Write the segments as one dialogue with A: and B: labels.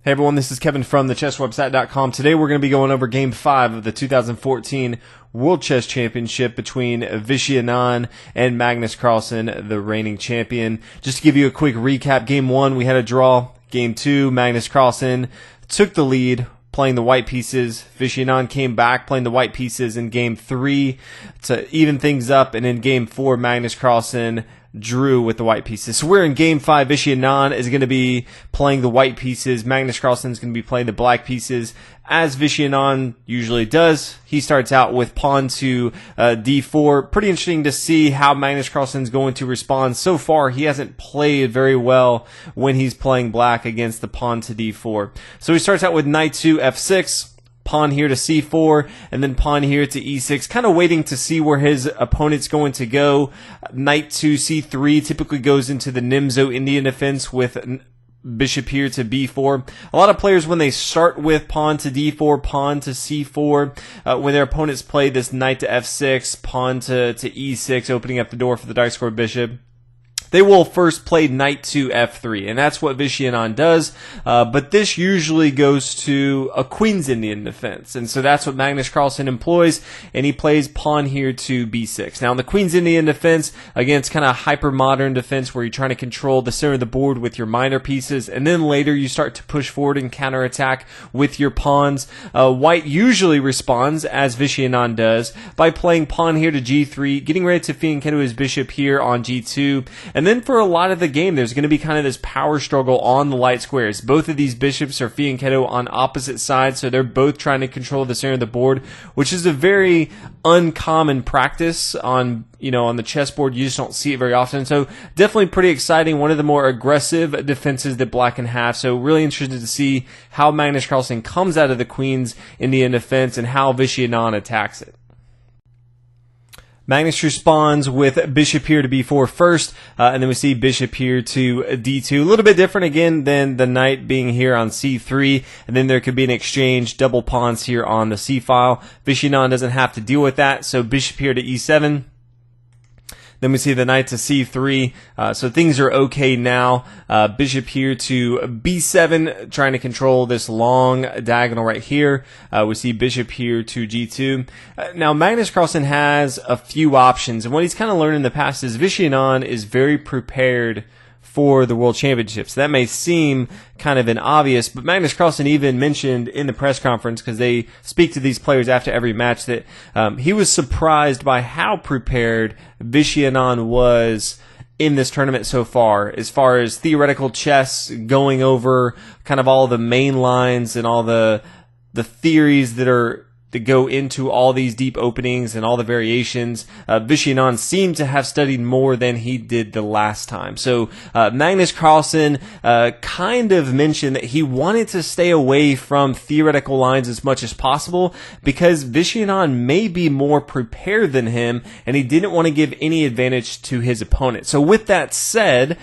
A: Hey everyone, this is Kevin from thechesswebsite.com. Today we're going to be going over Game 5 of the 2014 World Chess Championship between Vishy Anand and Magnus Carlsen, the reigning champion. Just to give you a quick recap, Game 1 we had a draw. Game 2, Magnus Carlsen took the lead playing the white pieces. Vishy Anand came back playing the white pieces in Game 3 to even things up, and in Game 4 Magnus Carlsen drew with the white pieces. So we're in Game 5. Vishy Anand is going to be playing the white pieces. Magnus Carlsen is going to be playing the black pieces. As Vishy Anand usually does, he starts out with pawn to d4. Pretty interesting to see how Magnus Carlsen is going to respond. So far, he hasn't played very well when he's playing black against the pawn to d4. So he starts out with knight to f6. Pawn here to c4, and then pawn here to e6, kind of waiting to see where his opponent's going to go. Knight to c3 typically goes into the Nimzo Indian defense with bishop here to b4. A lot of players, when they start with pawn to d4, pawn to c4, when their opponents play this knight to f6, pawn to e6, opening up the door for the dark square bishop, they will first play knight to f3, and that's what Vishy Anand does, but this usually goes to a Queen's Indian defense, and so that's what Magnus Carlsen employs, and he plays pawn here to b6. Now in the Queen's Indian defense, again, it's kind of hyper-modern defense where you're trying to control the center of the board with your minor pieces, and then later you start to push forward and counterattack with your pawns. White usually responds, as Vishy Anand does, by playing pawn here to g3, getting ready to fianchetto his bishop here on g2, and then for a lot of the game, there's going to be kind of this power struggle on the light squares. Both of these bishops are fianchetto on opposite sides, so they're both trying to control the center of the board, which is a very uncommon practice on the chessboard. You just don't see it very often. So definitely pretty exciting. One of the more aggressive defenses that black can have. So really interested to see how Magnus Carlsen comes out of the Queen's Indian defense and how Vishy Anand attacks it. Magnus responds with bishop here to b4 first, and then we see bishop here to d2. A little bit different again than the knight being here on c3, and then there could be an exchange, double pawns here on the c file. Vishy Anand doesn't have to deal with that, so bishop here to e7. Then we see the knight to c3, so things are okay now. Bishop here to b7, trying to control this long diagonal right here. We see bishop here to g2. Now, Magnus Carlsen has a few options, and what he's kind of learned in the past is Vishy Anand is very prepared for the World Championships. That may seem kind of an obvious, but Magnus Carlsen even mentioned in the press conference, because they speak to these players after every match, that he was surprised by how prepared Vishy Anand was in this tournament so far as theoretical chess, going over kind of all the main lines and all the theories that go into all these deep openings and all the variations. Vishy Anand seemed to have studied more than he did the last time. So Magnus Carlsen kind of mentioned that he wanted to stay away from theoretical lines as much as possible because Vishy Anand may be more prepared than him, and he didn't want to give any advantage to his opponent. So with that said,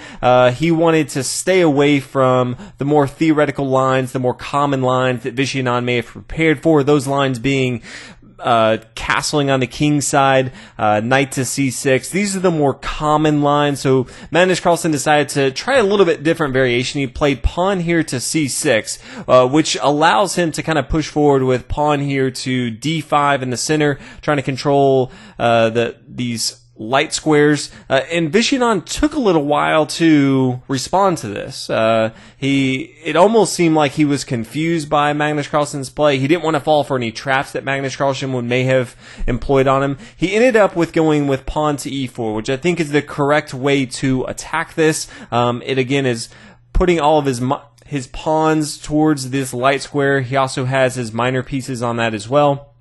A: he wanted to stay away from the more theoretical lines, the more common lines that Vishy Anand may have prepared for, those lines being castling on the king side, knight to c6. These are the more common lines. So Magnus Carlsen decided to try a little bit different variation. He played pawn here to c6, which allows him to kind of push forward with pawn here to d5 in the center, trying to control these light squares, and Vishy Anand took a little while to respond to this. It almost seemed like he was confused by Magnus Carlsen's play. He didn't want to fall for any traps that Magnus Carlsen may have employed on him. He ended up with going with pawn to e4, which I think is the correct way to attack this. It again is putting all of his pawns towards this light square. He also has his minor pieces on that as well.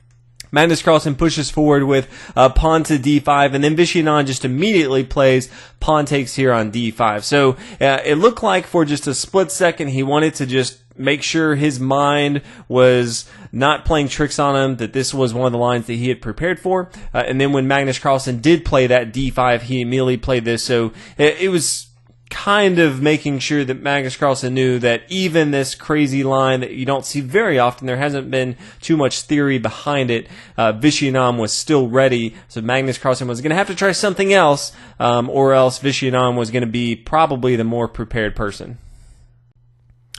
A: Magnus Carlsen pushes forward with pawn to d5, and then Vishy Anand just immediately plays pawn takes here on d5. So it looked like for just a split second he wanted to just make sure his mind was not playing tricks on him, that this was one of the lines that he had prepared for. And then when Magnus Carlsen did play that d5, he immediately played this. So it was kind of making sure that Magnus Carlsen knew that even this crazy line that you don't see very often, there hasn't been too much theory behind it, Vishy Anand was still ready. So Magnus Carlsen was going to have to try something else, or else Vishy Anand was going to be probably the more prepared person.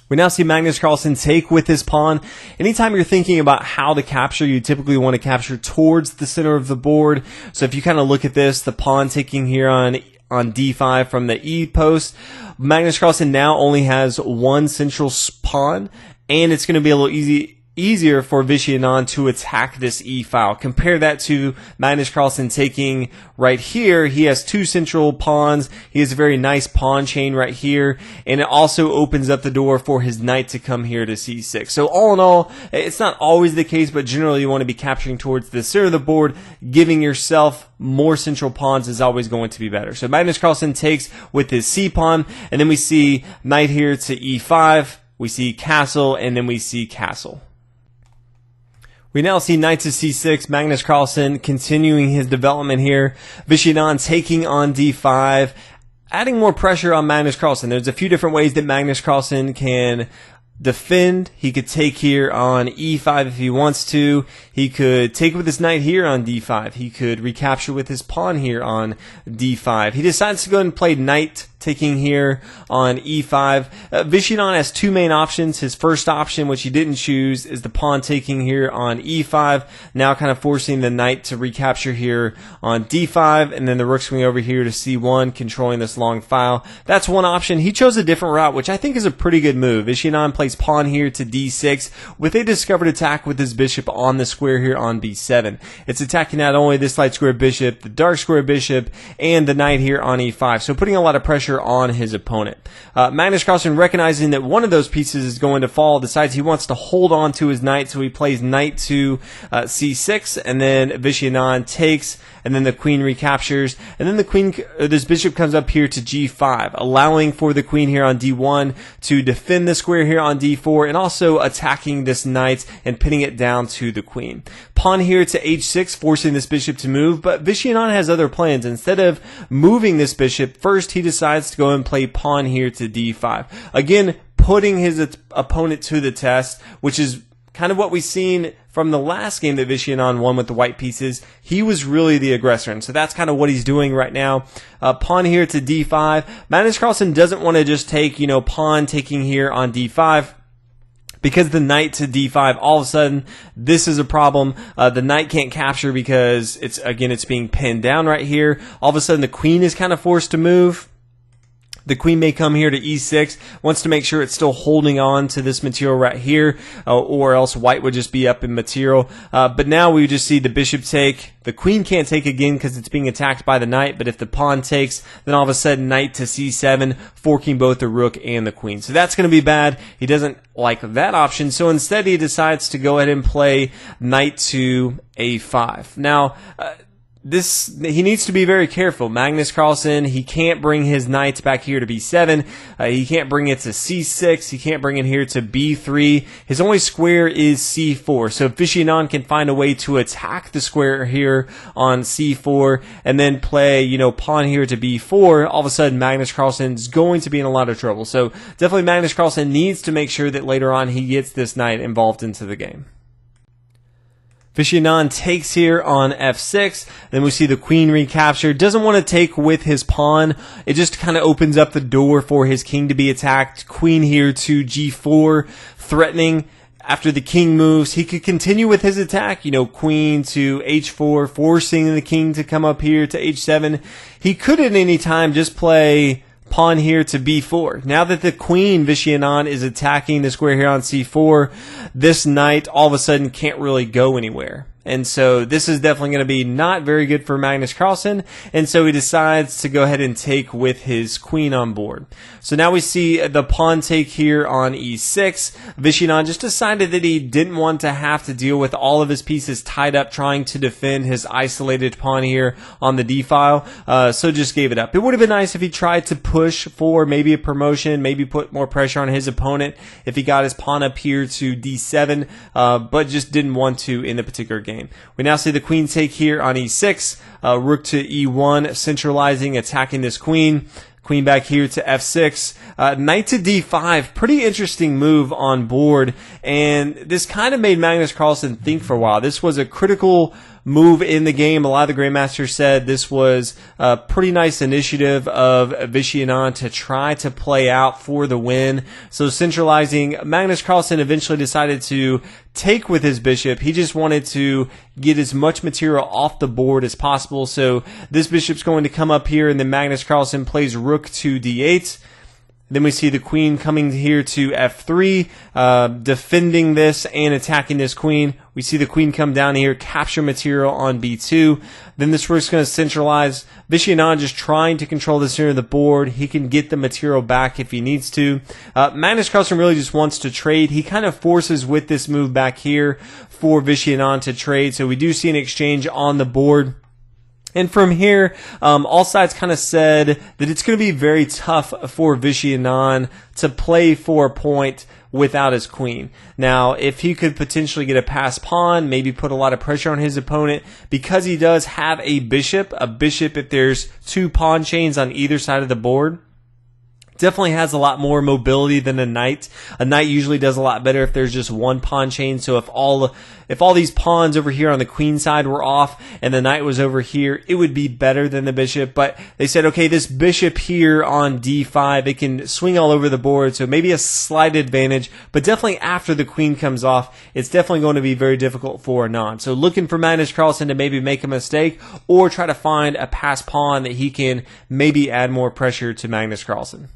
A: We now see Magnus Carlsen take with his pawn. Anytime you're thinking about how to capture, you typically want to capture towards the center of the board. So if you kind of look at this, the pawn taking here on d5 from the E post, Magnus Carlsen now only has one central pawn, and it's going to be a little easier for Vishy Anand to attack this E file. Compare that to Magnus Carlsen taking right here. He has two central pawns. He has a very nice pawn chain right here, and it also opens up the door for his knight to come here to C6. So all in all, it's not always the case, but generally you want to be capturing towards the center of the board. Giving yourself more central pawns is always going to be better. So Magnus Carlsen takes with his C pawn, and then we see knight here to E5. We see castle, and then we see castle. We now see knight to c6, Magnus Carlsen continuing his development here. Vishy Anand taking on d5, adding more pressure on Magnus Carlsen. There's a few different ways that Magnus Carlsen can defend. He could take here on e5 if he wants to. He could take with his knight here on d5. He could recapture with his pawn here on d5. He decides to go and play knight taking here on e5. Vishy Anand has two main options. His first option, which he didn't choose, is the pawn taking here on e5, now kind of forcing the knight to recapture here on d5, and then the rook swing over here to c1, controlling this long file. That's one option. He chose a different route, which I think is a pretty good move. Vishy Anand plays pawn here to d6 with a discovered attack with his bishop on the square here on b7. It's attacking not only this light square bishop, the dark square bishop, and the knight here on e5, so putting a lot of pressure on his opponent. Magnus Carlsen, recognizing that one of those pieces is going to fall, decides he wants to hold on to his knight, so he plays knight to c6, and then Vishy Anand takes, and then the queen recaptures, and then the queen, this bishop comes up here to g5, allowing for the queen here on d1 to defend the square here on d4, and also attacking this knight and pinning it down to the queen. Pawn here to h6, forcing this bishop to move, but Vishy Anand has other plans. Instead of moving this bishop, first he decides to go and play pawn here to d5. Again, putting his opponent to the test, which is kind of what we've seen from the last game that Vishy Anand won with the white pieces. He was really the aggressor, and so that's kind of what he's doing right now. Pawn here to d5. Magnus Carlsen doesn't want to just take, pawn taking here on d5. Because the knight to d5, all of a sudden, this is a problem. The knight can't capture because it's being pinned down right here. All of a sudden, the queen is kind of forced to move. The queen may come here to e6, wants to make sure it's still holding on to this material right here, or else white would just be up in material. But now we just see the bishop take. The queen can't take again because it's being attacked by the knight, but if the pawn takes, then all of a sudden knight to c7, forking both the rook and the queen. So that's going to be bad. He doesn't like that option, so instead he decides to go ahead and play knight to a5. Now, he needs to be very careful. Magnus Carlsen, he can't bring his knights back here to b7. He can't bring it to c6. He can't bring it here to b3. His only square is c4. So if Vishy Anand can find a way to attack the square here on c4 and then play, pawn here to b4, all of a sudden Magnus Carlsen is going to be in a lot of trouble. So definitely Magnus Carlsen needs to make sure that later on he gets this knight involved into the game. Vishy Anand takes here on f6. Then we see the queen recapture. Doesn't want to take with his pawn. It just kind of opens up the door for his king to be attacked. Queen here to g4, threatening. After the king moves, he could continue with his attack. Queen to h4, forcing the king to come up here to h7. He could at any time just play pawn here to b4. Now that the queen, Vishy Anand, is attacking the square here on c4, this knight all of a sudden can't really go anywhere. And so this is definitely going to be not very good for Magnus Carlsen, and so he decides to go ahead and take with his queen on board. So now we see the pawn take here on e6. Vishy Anand just decided that he didn't want to have to deal with all of his pieces tied up trying to defend his isolated pawn here on the d file, so just gave it up. It would have been nice if he tried to push for maybe a promotion, maybe put more pressure on his opponent if he got his pawn up here to d7, but just didn't want to in the particular game. We now see the queen take here on e6, rook to e1, centralizing, attacking this queen. Queen back here to f6, knight to d5, pretty interesting move on board, and this kind of made Magnus Carlsen think for a while. This was a critical move in the game. A lot of the Grandmasters said this was a pretty nice initiative of Vishy Anand to try to play out for the win. So centralizing, Magnus Carlsen eventually decided to take with his bishop. He just wanted to get as much material off the board as possible. So this bishop's going to come up here, and then Magnus Carlsen plays rook to d8. Then we see the queen coming here to f3, defending this and attacking this queen. We see the queen come down here, capture material on b2. Then this rook's going to centralize. Vishy Anand just trying to control the center of the board. He can get the material back if he needs to. Magnus Carlsen really just wants to trade. He kind of forces with this move back here for Vishy Anand to trade. So we do see an exchange on the board. And from here, all sides kind of said that it's going to be very tough for Vishy Anand to play for a point without his queen. Now, if he could potentially get a pass pawn, maybe put a lot of pressure on his opponent, because he does have a bishop if there's two pawn chains on either side of the board, definitely has a lot more mobility than a knight. A knight usually does a lot better if there's just one pawn chain. So if all these pawns over here on the queen side were off and the knight was over here, it would be better than the bishop. But they said, okay, this bishop here on d5, it can swing all over the board, so maybe a slight advantage. But definitely after the queen comes off, it's definitely going to be very difficult for Anand. So looking for Magnus Carlsen to maybe make a mistake or try to find a pass pawn that he can maybe add more pressure to Magnus Carlsen.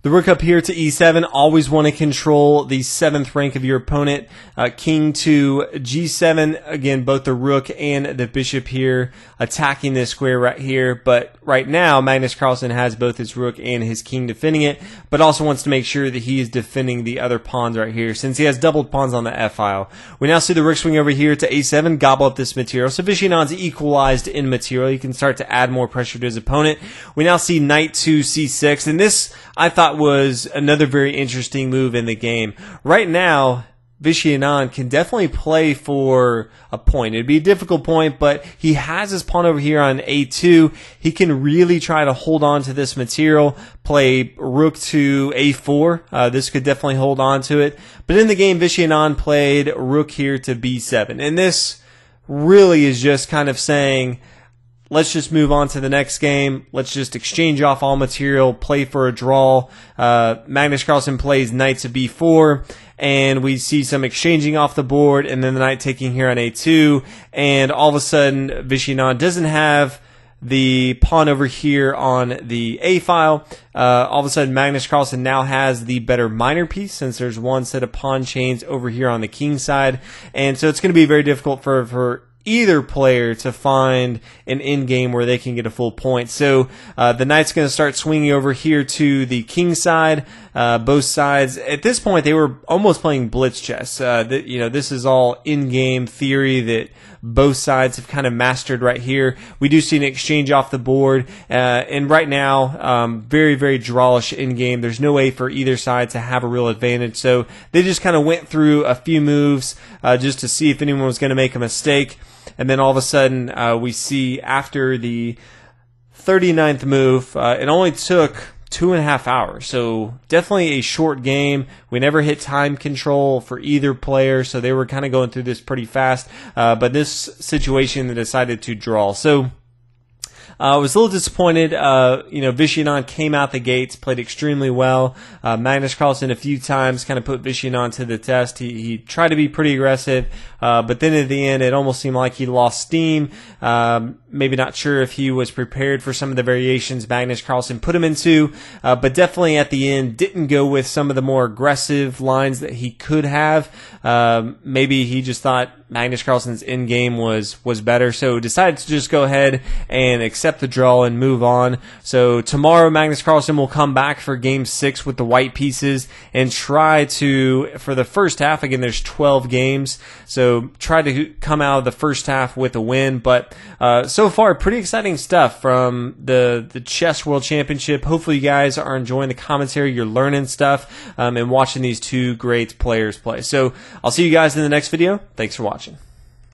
A: The rook up here to e7, always want to control the 7th rank of your opponent. King to g7, again, both the rook and the bishop here attacking this square right here. But right now, Magnus Carlsen has both his rook and his king defending it, but also wants to make sure that he is defending the other pawns right here, since he has doubled pawns on the f-file. We now see the rook swing over here to a7, gobble up this material. So Vishy Anand's equalized in material. He can start to add more pressure to his opponent. We now see knight to c6, and this, I thought, was another very interesting move in the game. Right now, Vishy Anand can definitely play for a point. It'd be a difficult point, but he has his pawn over here on a2. He can really try to hold on to this material, play rook to a4. This could definitely hold on to it. But in the game, Vishy Anand played rook here to b7. And this really is just kind of saying, let's just move on to the next game. Let's just exchange off all material, play for a draw. Magnus Carlsen plays knight to b4, and we see some exchanging off the board, and then the knight taking here on a2, and all of a sudden, Vishy Anand doesn't have the pawn over here on the a-file. All of a sudden, Magnus Carlsen now has the better minor piece, since there's one set of pawn chains over here on the king side, and so it's going to be very difficult for either player to find an end game where they can get a full point. So the knight's going to start swinging over here to the king side. Both sides, at this point, they were almost playing blitz chess. This is all in-game theory that both sides have kind of mastered right here. We do see an exchange off the board, and right now, very, very drawish in-game. There's no way for either side to have a real advantage. So they just kind of went through a few moves just to see if anyone was going to make a mistake. And then all of a sudden, we see after the 39th move, it only took 2.5 hours. So definitely a short game. We never hit time control for either player, so they were kind of going through this pretty fast. But this situation, they decided to draw. So I was a little disappointed. Vishy Anand came out the gates, played extremely well. Magnus Carlsen a few times kind of put Vishy Anand to the test. He tried to be pretty aggressive, but then at the end, it almost seemed like he lost steam. Maybe not sure if he was prepared for some of the variations Magnus Carlsen put him into, but definitely at the end didn't go with some of the more aggressive lines that he could have. Maybe he just thought Magnus Carlsen's end game was better, so decided to just go ahead and accept the draw and move on. So tomorrow, Magnus Carlsen will come back for Game 6 with the white pieces and try to, for the first half, again, there's 12 games, so try to come out of the first half with a win. But so far, pretty exciting stuff from the Chess World Championship. Hopefully you guys are enjoying the commentary, you're learning stuff, and watching these two great players play. So I'll see you guys in the next video. Thanks for watching.